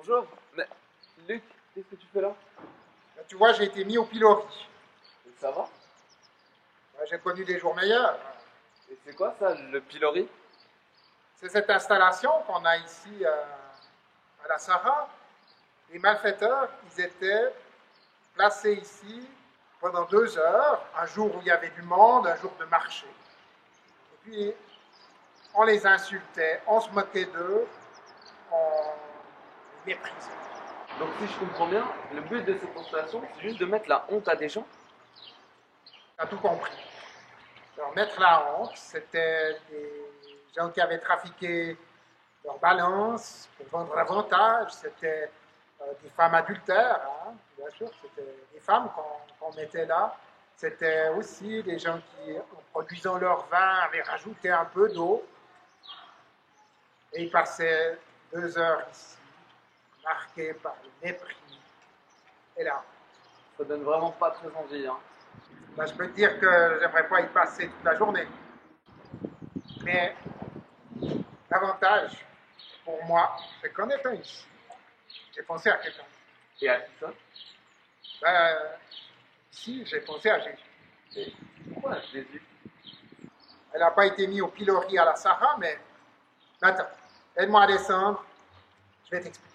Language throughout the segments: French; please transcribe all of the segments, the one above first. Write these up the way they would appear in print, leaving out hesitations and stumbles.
Bonjour, mais Luc, qu'est-ce que tu fais là? Tu vois, j'ai été mis au pilori. Et ça va? J'ai connu des jours meilleurs. Et c'est quoi ça, le pilori? C'est cette installation qu'on a ici à la Sarah. Les malfaiteurs, ils étaient placés ici pendant 2 heures, un jour où il y avait du monde, un jour de marché. Et puis, on les insultait, on se moquait d'eux, on les méprisait. Donc si je comprends bien, le but de cette installation, c'est juste de mettre la honte à des gens? Tu as tout compris. Alors, mettre la honte, c'était des gens qui avaient trafiqué leur balance pour vendre davantage. C'était des femmes adultères, hein, bien sûr, c'était des femmes qu'on mettait là. C'était aussi des gens qui, en produisant leur vin, avaient rajouté un peu d'eau. Et ils passaient 2 heures ici, marqués par le mépris. Et là, Ça donne vraiment pas très envie, hein. je peux te dire que j'aimerais pas y passer toute la journée. Mais l'avantage, pour moi, c'est qu'en étant ici, j'ai pensé à quelqu'un. Et à qui ça? Ici, j'ai pensé à Jésus. Et pourquoi Jésus? Elle n'a pas été mise au pilori à la Sarah, mais attends, aide-moi à descendre, je vais t'expliquer.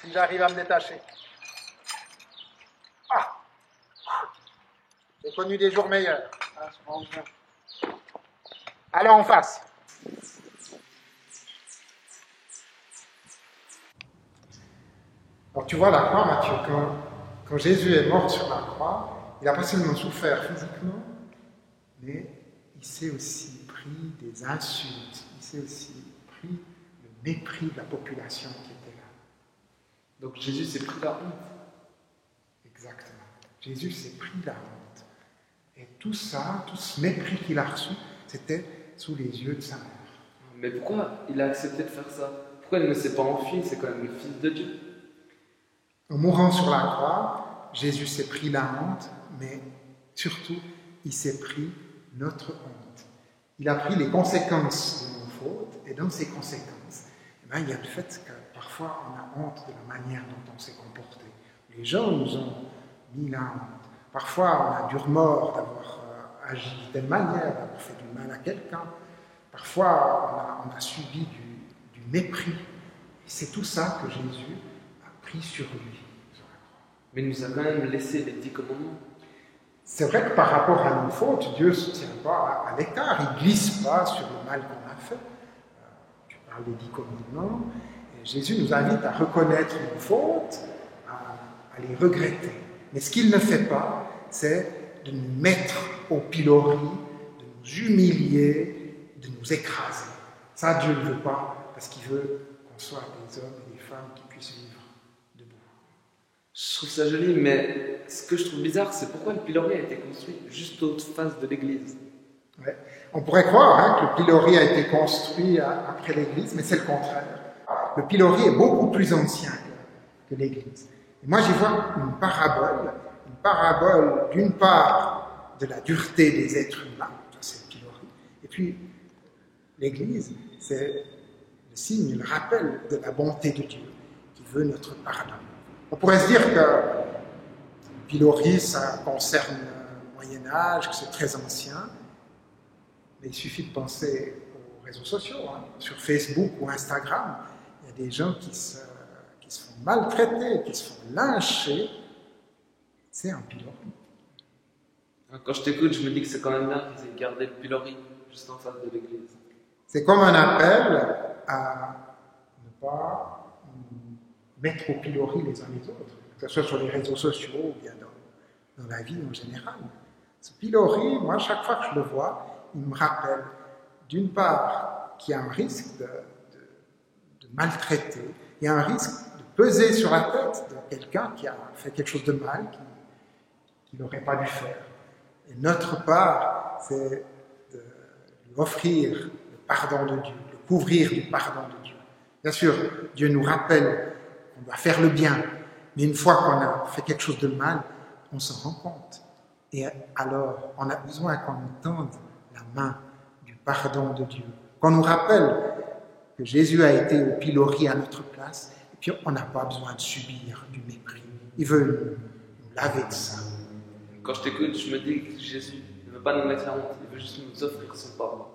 Si j'arrive à me détacher. Ah! J'ai connu des jours meilleurs. Ah, je pense bien. Allons en face. Alors tu vois la croix, Mathieu, quand Jésus est mort sur la croix, il n'a pas seulement souffert physiquement, mais il s'est aussi pris des insultes, il s'est aussi pris le mépris de la population qui était là. Donc Jésus s'est pris la honte. Exactement. Jésus s'est pris la honte. Et tout ça, tout ce mépris qu'il a reçu, c'était sous les yeux de sa mère. Mais pourquoi il a accepté de faire ça? Pourquoi il ne s'est pas enfui? C'est quand même le Fils de Dieu. En mourant sur la croix, Jésus s'est pris la honte, mais surtout, il s'est pris notre honte. Il a pris les conséquences de nos fautes, et dans ces conséquences, il y a le fait que parfois on a honte de la manière dont on s'est comporté. Les gens nous ont mis la honte. Parfois, on a du remords d'avoir agi de telle manière, d'avoir fait du mal à quelqu'un. Parfois, on a subi du mépris. Et c'est tout ça que Jésus a pris sur lui. Mais il nous a quand même laissé les 10 commandements. C'est vrai que par rapport à nos fautes, Dieu ne se tient pas à l'écart, il ne glisse pas sur le mal qu'on a fait. Tu parles des 10 commandements. Et Jésus nous invite à reconnaître nos fautes, à les regretter. Mais ce qu'il ne fait pas, c'est de nous mettre au pilori, de nous humilier, de nous écraser. Ça, Dieu ne veut pas, parce qu'il veut qu'on soit des hommes et des femmes qui puissent vivre debout. Je trouve ça joli, mais ce que je trouve bizarre, c'est pourquoi le pilori a été construit juste au face de l'église. Ouais. On pourrait croire que le pilori a été construit après l'église, mais c'est le contraire. Le pilori est beaucoup plus ancien que l'église. Et moi, j'y vois une parabole d'une part de la dureté des êtres humains, ça c'est le pilori, et puis l'église, c'est le signe, le rappel de la bonté de Dieu qui veut notre pardon. On pourrait se dire que le pilori, ça concerne le Moyen-Âge, que c'est très ancien, mais il suffit de penser aux réseaux sociaux, hein. Sur Facebook ou Instagram, il y a des gens qui se font maltraiter, qui se font lyncher. C'est un pilori. Quand je t'écoute, je me dis que c'est quand même bien qu'ils aient gardé le pilori juste en face de l'église. C'est comme un appel à ne pas mettre au pilori les uns les autres, que ce soit sur les réseaux sociaux ou bien dans la vie en général. Ce pilori, moi, chaque fois que je le vois, il me rappelle, d'une part, qu'il y a un risque de maltraiter, il y a un risque de peser sur la tête de quelqu'un qui a fait quelque chose de mal, qu'il n'aurait pas dû faire. Et notre part, c'est de lui offrir le pardon de Dieu, de couvrir du pardon de Dieu. Bien sûr, Dieu nous rappelle qu'on doit faire le bien, mais une fois qu'on a fait quelque chose de mal, on s'en rend compte. Et alors, on a besoin qu'on nous tende la main du pardon de Dieu, qu'on nous rappelle que Jésus a été au pilori à notre place, et puis on n'a pas besoin de subir du mépris. Il veut nous laver de ça. Quand je t'écoute, je me dis que Jésus ne veut pas nous mettre la honte, il veut juste nous offrir son pardon.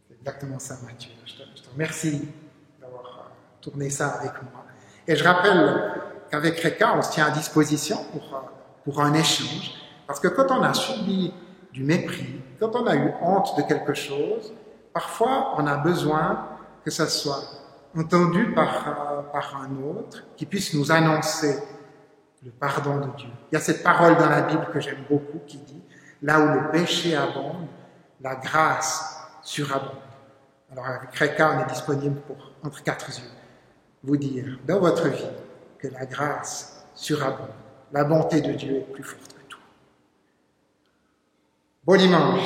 C'est exactement ça, Mathieu. Je te remercie d'avoir tourné ça avec moi. Et je rappelle qu'avec Reka, on se tient à disposition pour un échange, parce que quand on a subi du mépris, quand on a eu honte de quelque chose, parfois on a besoin que ça soit entendu par un autre qui puisse nous annoncer le pardon de Dieu. Il y a cette parole dans la Bible que j'aime beaucoup qui dit « Là où le péché abonde, la grâce surabonde ». Alors avec Reka, on est disponible pour, entre quatre yeux, vous dire dans votre vie que la grâce surabonde. La bonté de Dieu est plus forte que tout. Bon dimanche.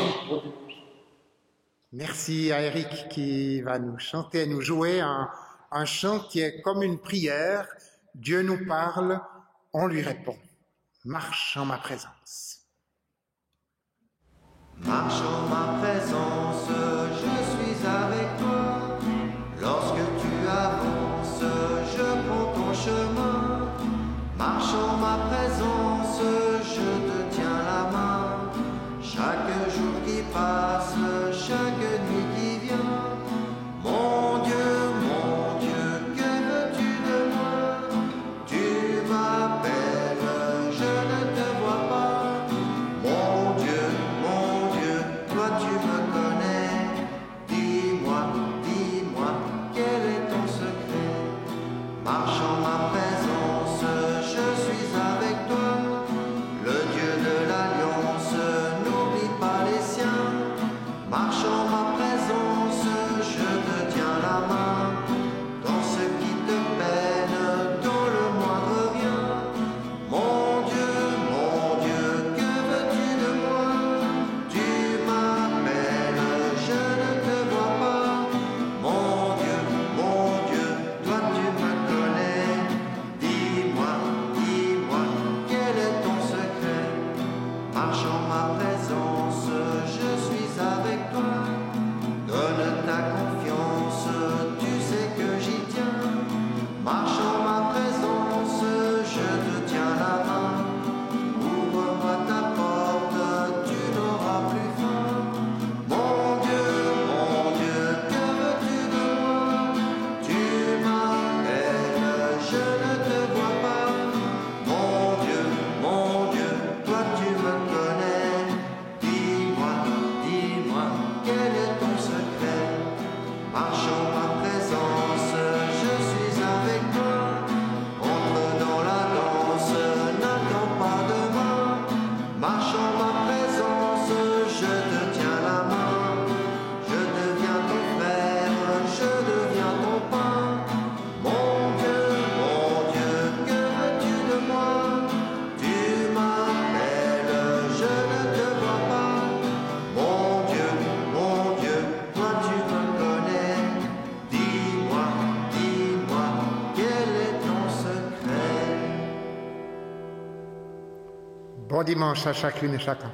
Merci à Eric qui va nous chanter, nous jouer un chant qui est comme une prière. Dieu nous parle, on lui répond. Marche en ma présence. Marche en ma présence, je suis avec toi. Lorsque tu avances, je prends ton chemin. Marche en ma présence, je te tiens la main. Chaque jour qui passe, chaque nuit qui vient. Mon Dieu, que veux-tu de moi? Tu m'appelles, je ne te vois pas. Mon Dieu, toi tu me connais. Dis-moi, quel est ton secret? Marche en ma présence, je suis avec toi. Le Dieu de l'Alliance n'oublie pas les siens. Marche en ma présence, je te tiens la main. Dans ce qui te peine, dans le moindre rien. Mon Dieu, que veux-tu de moi? Tu m'appelles, je ne te vois pas. Mon Dieu, toi tu me connais. Dis-moi, quel est ton secret? Marche en ma présence, je suis avec toi. Donne ta confiance, tu sais que j'y tiens. Marche en ma présence, je te tiens la main. Ouvre-moi ta porte, tu n'auras plus faim. Mon Dieu, que veux-tu de moi? Tu m'appelles, je ne te vois pas. Mon Dieu, toi tu me connais. Dis-moi, quel est ton secret? Marche en ma présence, je suis avec toi. Entre dans la danse, n'attends pas demain. Marche en ma présence, je te tiens la main. Je deviens ton frère, je deviens ton pain. Mon Dieu, que veux-tu de moi? Tu m'appelles, je ne te vois pas. Mon Dieu, toi tu me connais. Dis-moi, quel est ton secret? Bon dimanche à chacune et chacun.